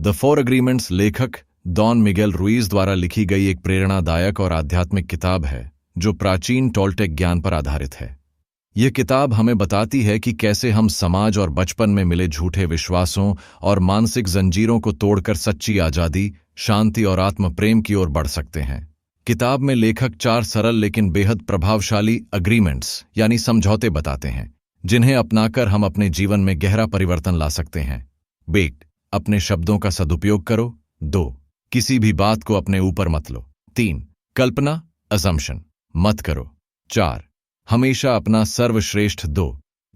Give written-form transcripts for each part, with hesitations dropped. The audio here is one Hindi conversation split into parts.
द फोर अग्रीमेंट्स लेखक डॉन मिगेल रुइज द्वारा लिखी गई एक प्रेरणादायक और आध्यात्मिक किताब है जो प्राचीन टोल्टेक ज्ञान पर आधारित है। यह किताब हमें बताती है कि कैसे हम समाज और बचपन में मिले झूठे विश्वासों और मानसिक जंजीरों को तोड़कर सच्ची आजादी, शांति और आत्म प्रेम की ओर बढ़ सकते हैं। किताब में लेखक 4 सरल लेकिन बेहद प्रभावशाली अग्रीमेंट्स यानी समझौते बताते हैं जिन्हें अपनाकर हम अपने जीवन में गहरा परिवर्तन ला सकते हैं। 1. अपने शब्दों का सदुपयोग करो। 2. किसी भी बात को अपने ऊपर मत लो। 3. कल्पना असम्पशन मत करो। 4. हमेशा अपना सर्वश्रेष्ठ दो।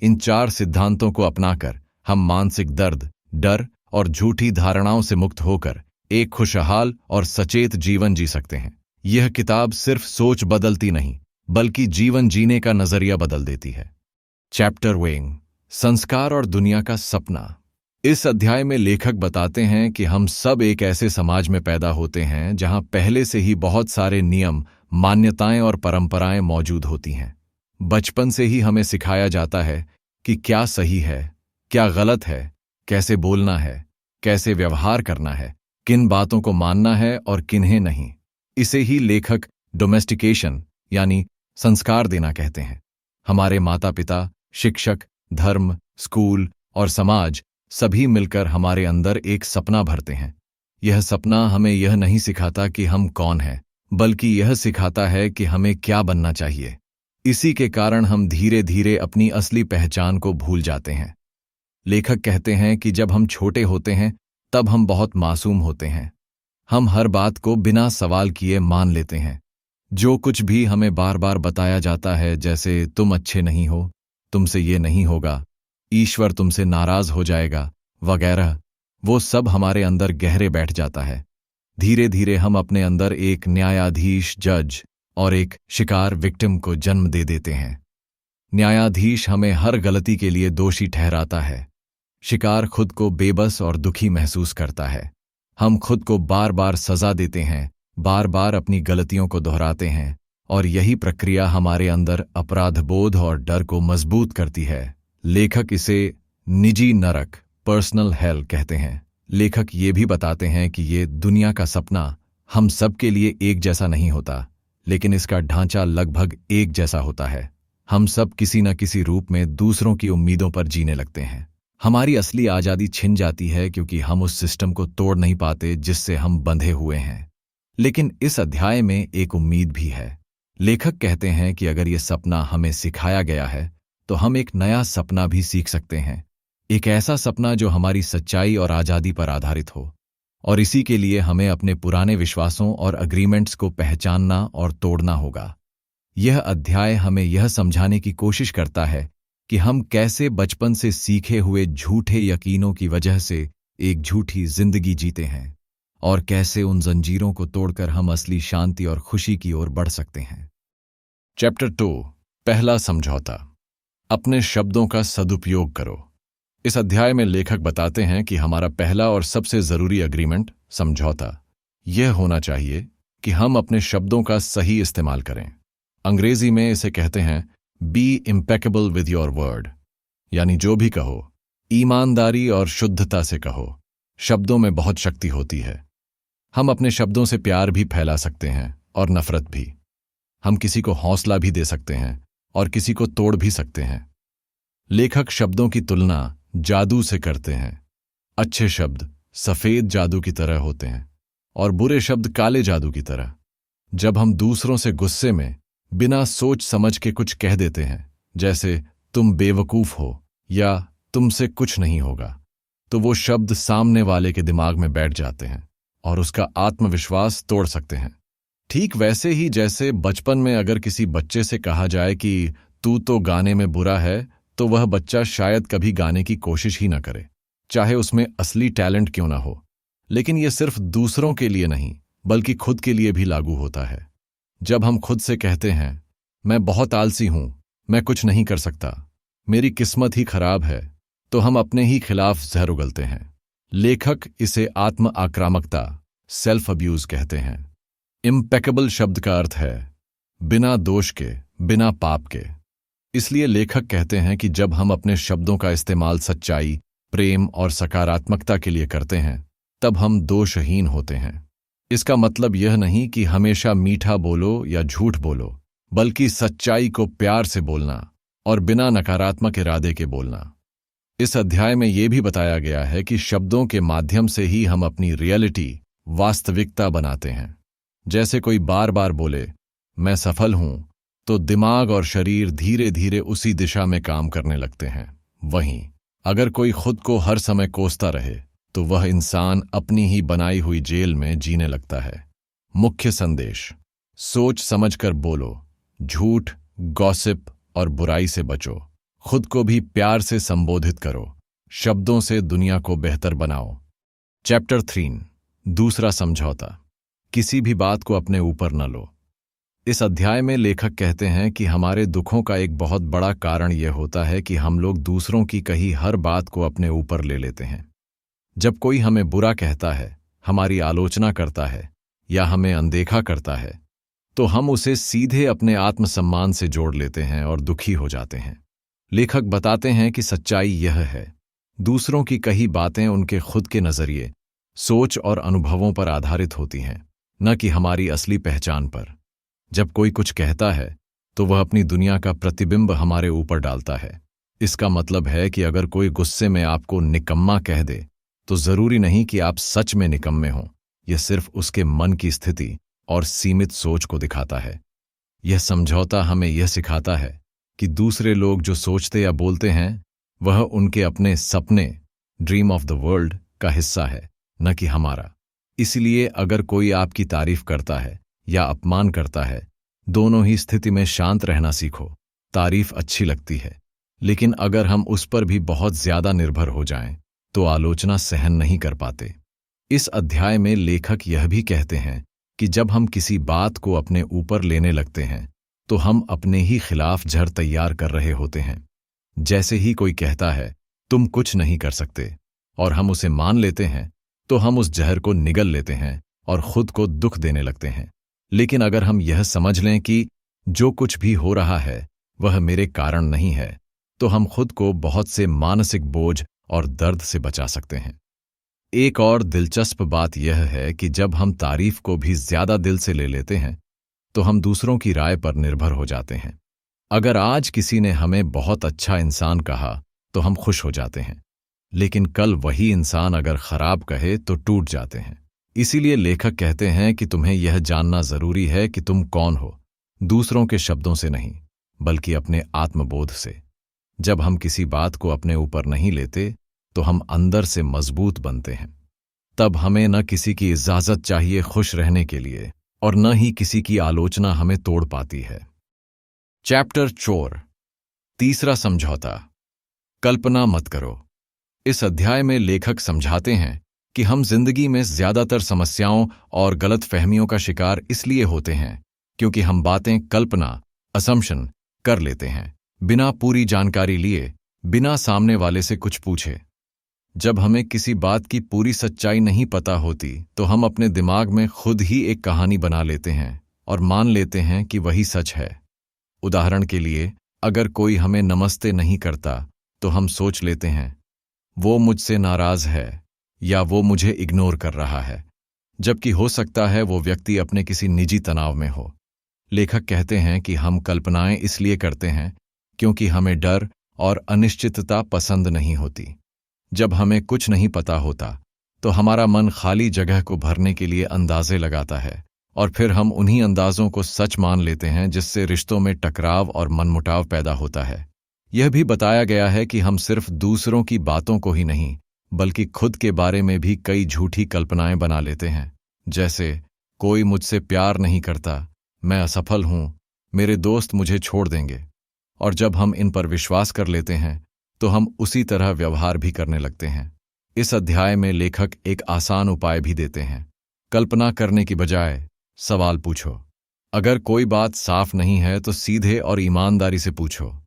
इन 4 सिद्धांतों को अपनाकर हम मानसिक दर्द, डर और झूठी धारणाओं से मुक्त होकर एक खुशहाल और सचेत जीवन जी सकते हैं। यह किताब सिर्फ सोच बदलती नहीं बल्कि जीवन जीने का नजरिया बदल देती है। चैप्टर 1 संस्कार और दुनिया का सपना। इस अध्याय में लेखक बताते हैं कि हम सब एक ऐसे समाज में पैदा होते हैं जहां पहले से ही बहुत सारे नियम, मान्यताएं और परंपराएं मौजूद होती हैं। बचपन से ही हमें सिखाया जाता है कि क्या सही है, क्या गलत है, कैसे बोलना है, कैसे व्यवहार करना है, किन बातों को मानना है और किन्हें नहीं। इसे ही लेखक डोमेस्टिकेशन यानी संस्कार देना कहते हैं। हमारे माता पिता, शिक्षक, धर्म, स्कूल और समाज सभी मिलकर हमारे अंदर एक सपना भरते हैं। यह सपना हमें यह नहीं सिखाता कि हम कौन हैं, बल्कि यह सिखाता है कि हमें क्या बनना चाहिए। इसी के कारण हम धीरे धीरे अपनी असली पहचान को भूल जाते हैं। लेखक कहते हैं कि जब हम छोटे होते हैं तब हम बहुत मासूम होते हैं। हम हर बात को बिना सवाल किए मान लेते हैं। जो कुछ भी हमें बार बार बताया जाता है, जैसे तुम अच्छे नहीं हो, तुमसे ये नहीं होगा, ईश्वर तुमसे नाराज हो जाएगा वगैरह, वो सब हमारे अंदर गहरे बैठ जाता है। धीरे धीरे हम अपने अंदर एक न्यायाधीश, जज और एक शिकार, विक्टिम को जन्म दे देते हैं। न्यायाधीश हमें हर गलती के लिए दोषी ठहराता है। शिकार खुद को बेबस और दुखी महसूस करता है। हम खुद को बार बार सजा देते हैं, बार बार अपनी गलतियों को दोहराते हैं और यही प्रक्रिया हमारे अंदर अपराधबोध और डर को मजबूत करती है। लेखक इसे निजी नरक, पर्सनल हेल कहते हैं। लेखक ये भी बताते हैं कि ये दुनिया का सपना हम सब के लिए एक जैसा नहीं होता, लेकिन इसका ढांचा लगभग एक जैसा होता है। हम सब किसी न किसी रूप में दूसरों की उम्मीदों पर जीने लगते हैं। हमारी असली आज़ादी छिन जाती है क्योंकि हम उस सिस्टम को तोड़ नहीं पाते जिससे हम बंधे हुए हैं। लेकिन इस अध्याय में एक उम्मीद भी है। लेखक कहते हैं कि अगर ये सपना हमें सिखाया गया है तो हम एक नया सपना भी सीख सकते हैं। एक ऐसा सपना जो हमारी सच्चाई और आज़ादी पर आधारित हो। और इसी के लिए हमें अपने पुराने विश्वासों और अग्रीमेंट्स को पहचानना और तोड़ना होगा। यह अध्याय हमें यह समझाने की कोशिश करता है कि हम कैसे बचपन से सीखे हुए झूठे यकीनों की वजह से एक झूठी जिंदगी जीते हैं और कैसे उन जंजीरों को तोड़कर हम असली शांति और खुशी की ओर बढ़ सकते हैं। चैप्टर 2 पहला समझौता। अपने शब्दों का सदुपयोग करो। इस अध्याय में लेखक बताते हैं कि हमारा पहला और सबसे जरूरी अग्रीमेंट, समझौता, यह होना चाहिए कि हम अपने शब्दों का सही इस्तेमाल करें। अंग्रेजी में इसे कहते हैं be impeccable with your word, यानी जो भी कहो ईमानदारी और शुद्धता से कहो। शब्दों में बहुत शक्ति होती है। हम अपने शब्दों से प्यार भी फैला सकते हैं और नफरत भी। हम किसी को हौसला भी दे सकते हैं और किसी को तोड़ भी सकते हैं। लेखक शब्दों की तुलना जादू से करते हैं। अच्छे शब्द सफेद जादू की तरह होते हैं और बुरे शब्द काले जादू की तरह। जब हम दूसरों से गुस्से में बिना सोच समझ के कुछ कह देते हैं, जैसे तुम बेवकूफ हो या तुमसे कुछ नहीं होगा, तो वो शब्द सामने वाले के दिमाग में बैठ जाते हैं और उसका आत्मविश्वास तोड़ सकते हैं। ठीक वैसे ही जैसे बचपन में अगर किसी बच्चे से कहा जाए कि तू तो गाने में बुरा है, तो वह बच्चा शायद कभी गाने की कोशिश ही न करे, चाहे उसमें असली टैलेंट क्यों ना हो। लेकिन यह सिर्फ दूसरों के लिए नहीं बल्कि खुद के लिए भी लागू होता है। जब हम खुद से कहते हैं मैं बहुत आलसी हूं, मैं कुछ नहीं कर सकता, मेरी किस्मत ही खराब है, तो हम अपने ही खिलाफ जहर उगलते हैं। लेखक इसे आत्म आक्रामकता, सेल्फ अब्यूज कहते हैं। इम्पेकेबल शब्द का अर्थ है बिना दोष के, बिना पाप के। इसलिए लेखक कहते हैं कि जब हम अपने शब्दों का इस्तेमाल सच्चाई, प्रेम और सकारात्मकता के लिए करते हैं तब हम दोषहीन होते हैं। इसका मतलब यह नहीं कि हमेशा मीठा बोलो या झूठ बोलो, बल्कि सच्चाई को प्यार से बोलना और बिना नकारात्मक इरादे के बोलना। इस अध्याय में यह भी बताया गया है कि शब्दों के माध्यम से ही हम अपनी रियलिटी, वास्तविकता बनाते हैं। जैसे कोई बार बार बोले, मैं सफल हूं, तो दिमाग और शरीर धीरे धीरे उसी दिशा में काम करने लगते हैं। वहीं अगर कोई खुद को हर समय कोसता रहे, तो वह इंसान अपनी ही बनाई हुई जेल में जीने लगता है। मुख्य संदेश: सोच समझकर बोलो, झूठ, गॉसिप और बुराई से बचो। खुद को भी प्यार से संबोधित करो, शब्दों से दुनिया को बेहतर बनाओ। चैप्टर 3, दूसरा समझौता। किसी भी बात को अपने ऊपर न लो। इस अध्याय में लेखक कहते हैं कि हमारे दुखों का एक बहुत बड़ा कारण यह होता है कि हम लोग दूसरों की कही हर बात को अपने ऊपर ले लेते हैं। जब कोई हमें बुरा कहता है, हमारी आलोचना करता है या हमें अनदेखा करता है, तो हम उसे सीधे अपने आत्मसम्मान से जोड़ लेते हैं और दुखी हो जाते हैं। लेखक बताते हैं कि सच्चाई यह है, दूसरों की कही बातें उनके खुद के नजरिए, सोच और अनुभवों पर आधारित होती हैं, न कि हमारी असली पहचान पर। जब कोई कुछ कहता है, तो वह अपनी दुनिया का प्रतिबिंब हमारे ऊपर डालता है। इसका मतलब है कि अगर कोई गुस्से में आपको निकम्मा कह दे, तो जरूरी नहीं कि आप सच में निकम्मे हों। यह सिर्फ उसके मन की स्थिति और सीमित सोच को दिखाता है। यह समझौता हमें यह सिखाता है कि दूसरे लोग जो सोचते या बोलते हैं, वह उनके अपने सपने, ड्रीम ऑफ द वर्ल्ड का हिस्सा है, न कि हमारा। इसलिए अगर कोई आपकी तारीफ करता है या अपमान करता है, दोनों ही स्थिति में शांत रहना सीखो। तारीफ अच्छी लगती है, लेकिन अगर हम उस पर भी बहुत ज्यादा निर्भर हो जाएं, तो आलोचना सहन नहीं कर पाते। इस अध्याय में लेखक यह भी कहते हैं कि जब हम किसी बात को अपने ऊपर लेने लगते हैं, तो हम अपने ही खिलाफ जहर तैयार कर रहे होते हैं। जैसे ही कोई कहता है, तुम कुछ नहीं कर सकते, और हम उसे मान लेते हैं, तो हम उस जहर को निगल लेते हैं और खुद को दुख देने लगते हैं। लेकिन अगर हम यह समझ लें कि जो कुछ भी हो रहा है वह मेरे कारण नहीं है, तो हम खुद को बहुत से मानसिक बोझ और दर्द से बचा सकते हैं। एक और दिलचस्प बात यह है कि जब हम तारीफ को भी ज्यादा दिल से ले लेते हैं, तो हम दूसरों की राय पर निर्भर हो जाते हैं। अगर आज किसी ने हमें बहुत अच्छा इंसान कहा, तो हम खुश हो जाते हैं, लेकिन कल वही इंसान अगर खराब कहे तो टूट जाते हैं। इसीलिए लेखक कहते हैं कि तुम्हें यह जानना जरूरी है कि तुम कौन हो, दूसरों के शब्दों से नहीं, बल्कि अपने आत्मबोध से। जब हम किसी बात को अपने ऊपर नहीं लेते, तो हम अंदर से मजबूत बनते हैं। तब हमें न किसी की इजाजत चाहिए खुश रहने के लिए, और न ही किसी की आलोचना हमें तोड़ पाती है। चैप्टर 4, तीसरा समझौता। कल्पना मत करो। इस अध्याय में लेखक समझाते हैं कि हम जिंदगी में ज्यादातर समस्याओं और गलतफहमियों का शिकार इसलिए होते हैं क्योंकि हम बातें कल्पना, असम्पशन कर लेते हैं, बिना पूरी जानकारी लिए, बिना सामने वाले से कुछ पूछे। जब हमें किसी बात की पूरी सच्चाई नहीं पता होती, तो हम अपने दिमाग में खुद ही एक कहानी बना लेते हैं और मान लेते हैं कि वही सच है। उदाहरण के लिए, अगर कोई हमें नमस्ते नहीं करता, तो हम सोच लेते हैं वो मुझसे नाराज है या वो मुझे इग्नोर कर रहा है, जबकि हो सकता है वो व्यक्ति अपने किसी निजी तनाव में हो। लेखक कहते हैं कि हम कल्पनाएं इसलिए करते हैं क्योंकि हमें डर और अनिश्चितता पसंद नहीं होती। जब हमें कुछ नहीं पता होता, तो हमारा मन खाली जगह को भरने के लिए अंदाजे लगाता है, और फिर हम उन्हीं अंदाजों को सच मान लेते हैं, जिससे रिश्तों में टकराव और मनमुटाव पैदा होता है। यह भी बताया गया है कि हम सिर्फ दूसरों की बातों को ही नहीं, बल्कि खुद के बारे में भी कई झूठी कल्पनाएं बना लेते हैं। जैसे, कोई मुझसे प्यार नहीं करता, मैं असफल हूं, मेरे दोस्त मुझे छोड़ देंगे। और जब हम इन पर विश्वास कर लेते हैं, तो हम उसी तरह व्यवहार भी करने लगते हैं। इस अध्याय में लेखक एक आसान उपाय भी देते हैं। कल्पना करने की बजाय सवाल पूछो। अगर कोई बात साफ नहीं है, तो सीधे और ईमानदारी से पूछो।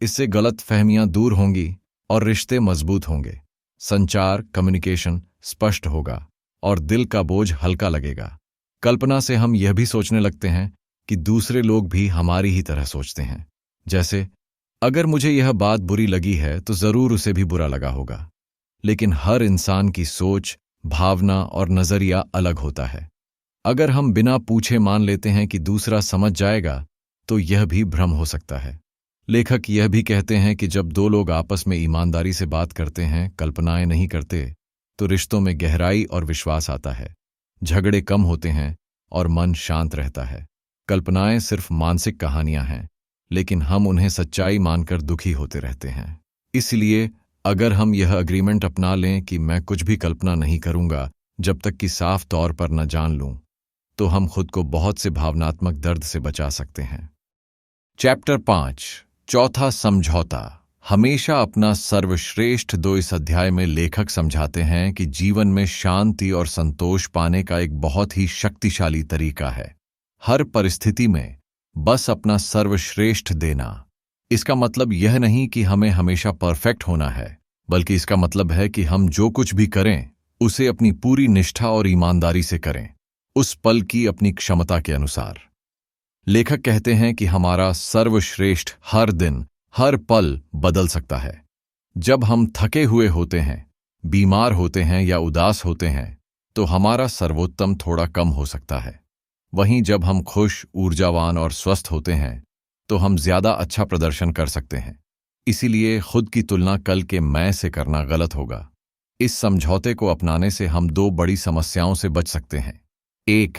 इससे गलत फहमियां दूर होंगी और रिश्ते मजबूत होंगे। संचार, कम्युनिकेशन स्पष्ट होगा और दिल का बोझ हल्का लगेगा। कल्पना से हम यह भी सोचने लगते हैं कि दूसरे लोग भी हमारी ही तरह सोचते हैं। जैसे, अगर मुझे यह बात बुरी लगी है, तो जरूर उसे भी बुरा लगा होगा। लेकिन हर इंसान की सोच, भावना और नजरिया अलग होता है। अगर हम बिना पूछे मान लेते हैं कि दूसरा समझ जाएगा, तो यह भी भ्रम हो सकता है। लेखक यह भी कहते हैं कि जब दो लोग आपस में ईमानदारी से बात करते हैं, कल्पनाएं नहीं करते, तो रिश्तों में गहराई और विश्वास आता है। झगड़े कम होते हैं और मन शांत रहता है। कल्पनाएं सिर्फ मानसिक कहानियां हैं, लेकिन हम उन्हें सच्चाई मानकर दुखी होते रहते हैं। इसलिए अगर हम यह अग्रीमेंट अपना लें कि मैं कुछ भी कल्पना नहीं करूंगा जब तक कि साफ तौर पर न जान लूं, तो हम खुद को बहुत से भावनात्मक दर्द से बचा सकते हैं। चैप्टर 5, चौथा समझौता, हमेशा अपना सर्वश्रेष्ठ दो। इस अध्याय में लेखक समझाते हैं कि जीवन में शांति और संतोष पाने का एक बहुत ही शक्तिशाली तरीका है। हर परिस्थिति में बस अपना सर्वश्रेष्ठ देना। इसका मतलब यह नहीं कि हमें हमेशा परफेक्ट होना है, बल्कि इसका मतलब है कि हम जो कुछ भी करें उसे अपनी पूरी निष्ठा और ईमानदारी से करें, उस पल की अपनी क्षमता के अनुसार। लेखक कहते हैं कि हमारा सर्वश्रेष्ठ हर दिन, हर पल बदल सकता है। जब हम थके हुए होते हैं, बीमार होते हैं या उदास होते हैं, तो हमारा सर्वोत्तम थोड़ा कम हो सकता है। वहीं जब हम खुश, ऊर्जावान और स्वस्थ होते हैं, तो हम ज्यादा अच्छा प्रदर्शन कर सकते हैं। इसीलिए खुद की तुलना कल के मैं से करना गलत होगा। इस समझौते को अपनाने से हम दो बड़ी समस्याओं से बच सकते हैं। एक,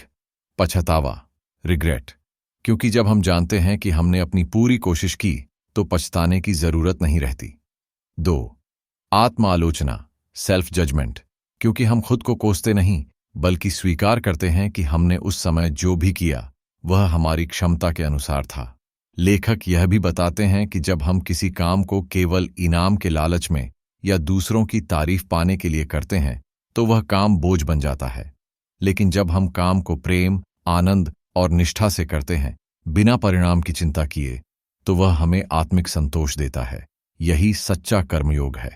पछतावा, रिग्रेट, क्योंकि जब हम जानते हैं कि हमने अपनी पूरी कोशिश की तो पछताने की जरूरत नहीं रहती। दो, आत्म आलोचना, सेल्फ जजमेंट, क्योंकि हम खुद को कोसते नहीं बल्कि स्वीकार करते हैं कि हमने उस समय जो भी किया वह हमारी क्षमता के अनुसार था। लेखक यह भी बताते हैं कि जब हम किसी काम को केवल इनाम के लालच में या दूसरों की तारीफ पाने के लिए करते हैं तो वह काम बोझ बन जाता है। लेकिन जब हम काम को प्रेम, आनंद और निष्ठा से करते हैं, बिना परिणाम की चिंता किए, तो वह हमें आत्मिक संतोष देता है। यही सच्चा कर्मयोग है।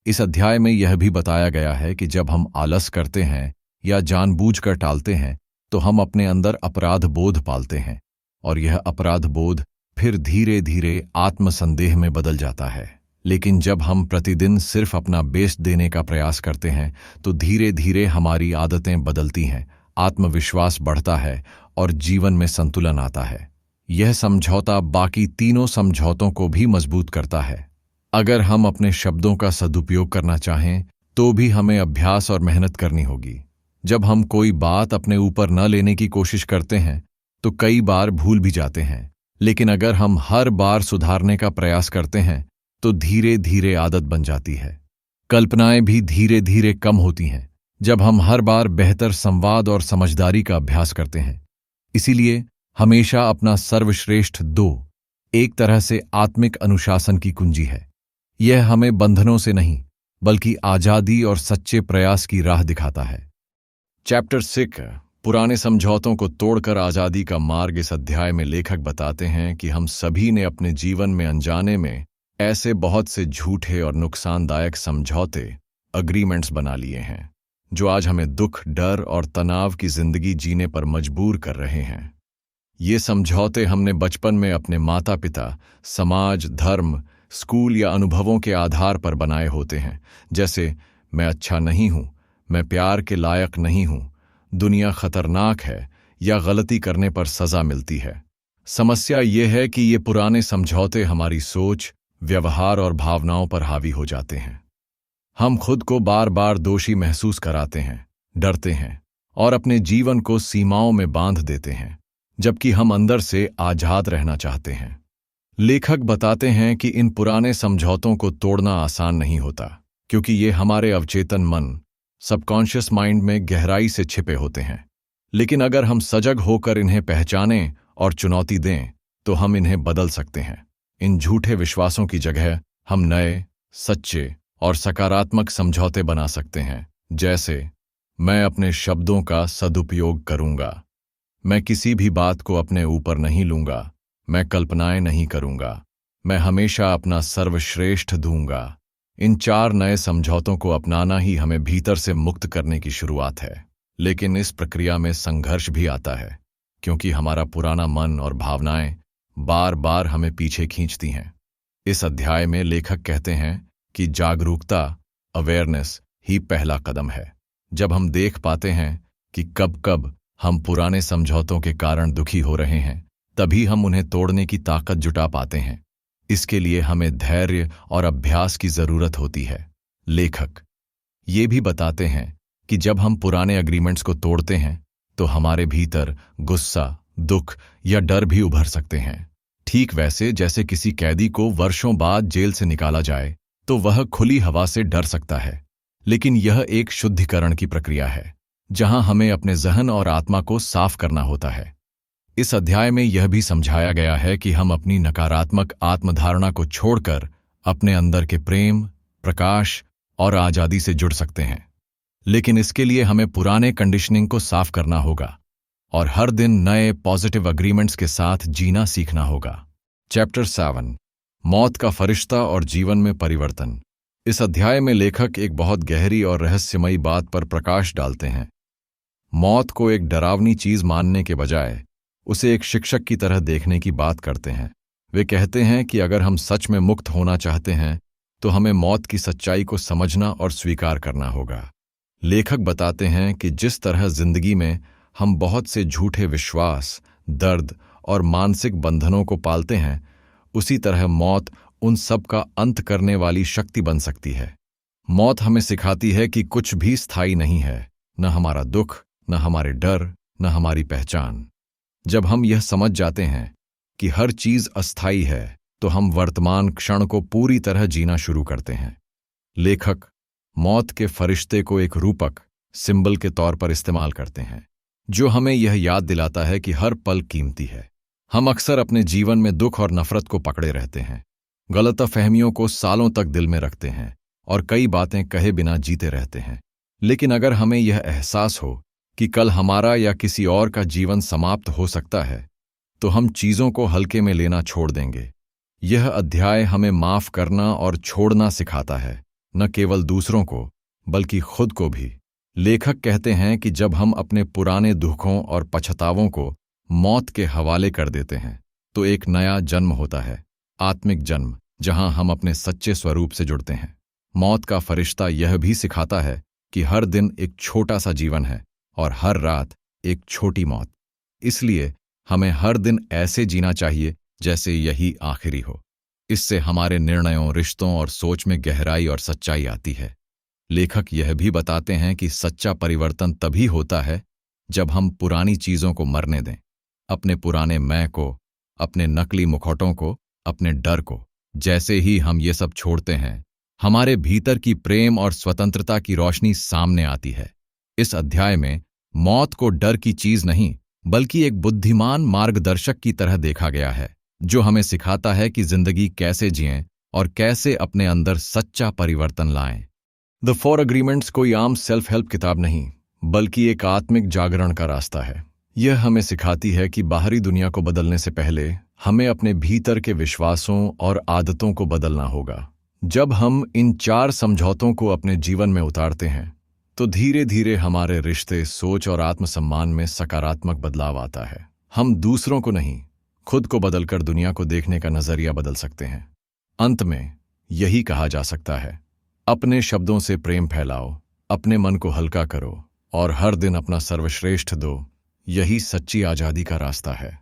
इस अध्याय में यह भी बताया गया है कि जब हम आलस करते हैं या जानबूझकर टालते हैं तो हम अपने अंदर अपराध बोध पालते हैं, और यह अपराध बोध फिर धीरे धीरे आत्मसंदेह में बदल जाता है। लेकिन जब हम प्रतिदिन सिर्फ अपना बेस्ट देने का प्रयास करते हैं तो धीरे धीरे हमारी आदतें बदलती हैं, आत्मविश्वास बढ़ता है और जीवन में संतुलन आता है। यह समझौता बाकी तीनों समझौतों को भी मजबूत करता है। अगर हम अपने शब्दों का सदुपयोग करना चाहें तो भी हमें अभ्यास और मेहनत करनी होगी। जब हम कोई बात अपने ऊपर न लेने की कोशिश करते हैं तो कई बार भूल भी जाते हैं, लेकिन अगर हम हर बार सुधारने का प्रयास करते हैं तो धीरे धीरे आदत बन जाती है। कल्पनाएं भी धीरे धीरे कम होती हैं जब हम हर बार बेहतर संवाद और समझदारी का अभ्यास करते हैं। इसीलिए हमेशा अपना सर्वश्रेष्ठ दो एक तरह से आत्मिक अनुशासन की कुंजी है। यह हमें बंधनों से नहीं बल्कि आजादी और सच्चे प्रयास की राह दिखाता है। चैप्टर 6, पुराने समझौतों को तोड़कर आजादी का मार्ग। इस अध्याय में लेखक बताते हैं कि हम सभी ने अपने जीवन में अनजाने में ऐसे बहुत से झूठे और नुकसानदायक समझौते, अग्रीमेंट्स बना लिए हैं जो आज हमें दुख, डर और तनाव की जिंदगी जीने पर मजबूर कर रहे हैं। ये समझौते हमने बचपन में अपने माता पिता, समाज, धर्म, स्कूल या अनुभवों के आधार पर बनाए होते हैं, जैसे मैं अच्छा नहीं हूं, मैं प्यार के लायक नहीं हूं, दुनिया खतरनाक है या गलती करने पर सजा मिलती है। समस्या ये है कि ये पुराने समझौते हमारी सोच, व्यवहार और भावनाओं पर हावी हो जाते हैं। हम खुद को बार बार दोषी महसूस कराते हैं, डरते हैं और अपने जीवन को सीमाओं में बांध देते हैं, जबकि हम अंदर से आजाद रहना चाहते हैं। लेखक बताते हैं कि इन पुराने समझौतों को तोड़ना आसान नहीं होता, क्योंकि ये हमारे अवचेतन मन, सबकॉन्शियस माइंड में गहराई से छिपे होते हैं। लेकिन अगर हम सजग होकर इन्हें पहचानें और चुनौती दें तो हम इन्हें बदल सकते हैं। इन झूठे विश्वासों की जगह हम नए, सच्चे और सकारात्मक समझौते बना सकते हैं, जैसे मैं अपने शब्दों का सदुपयोग करूंगा, मैं किसी भी बात को अपने ऊपर नहीं लूंगा, मैं कल्पनाएं नहीं करूंगा, मैं हमेशा अपना सर्वश्रेष्ठ दूंगा। इन 4 नए समझौतों को अपनाना ही हमें भीतर से मुक्त करने की शुरुआत है। लेकिन इस प्रक्रिया में संघर्ष भी आता है, क्योंकि हमारा पुराना मन और भावनाएं बार बार हमें पीछे खींचती हैं। इस अध्याय में लेखक कहते हैं कि जागरूकता, अवेयरनेस ही पहला कदम है। जब हम देख पाते हैं कि कब कब हम पुराने समझौतों के कारण दुखी हो रहे हैं, तभी हम उन्हें तोड़ने की ताकत जुटा पाते हैं। इसके लिए हमें धैर्य और अभ्यास की जरूरत होती है। लेखक ये भी बताते हैं कि जब हम पुराने एग्रीमेंट्स को तोड़ते हैं तो हमारे भीतर गुस्सा, दुख या डर भी उभर सकते हैं। ठीक वैसे जैसे किसी कैदी को वर्षों बाद जेल से निकाला जाए तो वह खुली हवा से डर सकता है, लेकिन यह एक शुद्धिकरण की प्रक्रिया है जहां हमें अपने जहन और आत्मा को साफ करना होता है। इस अध्याय में यह भी समझाया गया है कि हम अपनी नकारात्मक आत्मधारणा को छोड़कर अपने अंदर के प्रेम, प्रकाश और आजादी से जुड़ सकते हैं। लेकिन इसके लिए हमें पुराने कंडीशनिंग को साफ करना होगा और हर दिन नए पॉजिटिव एग्रीमेंट्स के साथ जीना सीखना होगा। चैप्टर 7 मौत का फरिश्ता और जीवन में परिवर्तन। इस अध्याय में लेखक एक बहुत गहरी और रहस्यमयी बात पर प्रकाश डालते हैं। मौत को एक डरावनी चीज मानने के बजाय उसे एक शिक्षक की तरह देखने की बात करते हैं। वे कहते हैं कि अगर हम सच में मुक्त होना चाहते हैं तो हमें मौत की सच्चाई को समझना और स्वीकार करना होगा। लेखक बताते हैं कि जिस तरह जिंदगी में हम बहुत से झूठे विश्वास, दर्द और मानसिक बंधनों को पालते हैं, उसी तरह मौत उन सब का अंत करने वाली शक्ति बन सकती है। मौत हमें सिखाती है कि कुछ भी स्थायी नहीं है, न हमारा दुख, न हमारे डर, न हमारी पहचान। जब हम यह समझ जाते हैं कि हर चीज अस्थायी है तो हम वर्तमान क्षण को पूरी तरह जीना शुरू करते हैं। लेखक मौत के फरिश्ते को एक रूपक, सिंबल के तौर पर इस्तेमाल करते हैं, जो हमें यह याद दिलाता है कि हर पल कीमती है। हम अक्सर अपने जीवन में दुख और नफरत को पकड़े रहते हैं, गलतफहमियों को सालों तक दिल में रखते हैं और कई बातें कहे बिना जीते रहते हैं। लेकिन अगर हमें यह एहसास हो कि कल हमारा या किसी और का जीवन समाप्त हो सकता है, तो हम चीजों को हल्के में लेना छोड़ देंगे। यह अध्याय हमें माफ करना और छोड़ना सिखाता है, न केवल दूसरों को बल्कि खुद को भी। लेखक कहते हैं कि जब हम अपने पुराने दुखों और पछतावों को मौत के हवाले कर देते हैं तो एक नया जन्म होता है, आत्मिक जन्म, जहां हम अपने सच्चे स्वरूप से जुड़ते हैं। मौत का फरिश्ता यह भी सिखाता है कि हर दिन एक छोटा सा जीवन है और हर रात एक छोटी मौत। इसलिए हमें हर दिन ऐसे जीना चाहिए जैसे यही आखिरी हो। इससे हमारे निर्णयों, रिश्तों और सोच में गहराई और सच्चाई आती है। लेखक यह भी बताते हैं कि सच्चा परिवर्तन तभी होता है जब हम पुरानी चीजों को मरने दें, अपने पुराने मैं को, अपने नकली मुखौटों को, अपने डर को। जैसे ही हम ये सब छोड़ते हैं, हमारे भीतर की प्रेम और स्वतंत्रता की रोशनी सामने आती है। इस अध्याय में मौत को डर की चीज नहीं बल्कि एक बुद्धिमान मार्गदर्शक की तरह देखा गया है, जो हमें सिखाता है कि जिंदगी कैसे जिएं और कैसे अपने अंदर सच्चा परिवर्तन लाएं। द 4 एग्रीमेंट्स कोई आम सेल्फ हेल्प किताब नहीं बल्कि एक आत्मिक जागरण का रास्ता है। यह हमें सिखाती है कि बाहरी दुनिया को बदलने से पहले हमें अपने भीतर के विश्वासों और आदतों को बदलना होगा। जब हम इन 4 समझौतों को अपने जीवन में उतारते हैं तो धीरे धीरे हमारे रिश्ते, सोच और आत्मसम्मान में सकारात्मक बदलाव आता है। हम दूसरों को नहीं, खुद को बदलकर दुनिया को देखने का नजरिया बदल सकते हैं। अंत में यही कहा जा सकता है, अपने शब्दों से प्रेम फैलाओ, अपने मन को हल्का करो और हर दिन अपना सर्वश्रेष्ठ दो। यही सच्ची आजादी का रास्ता है।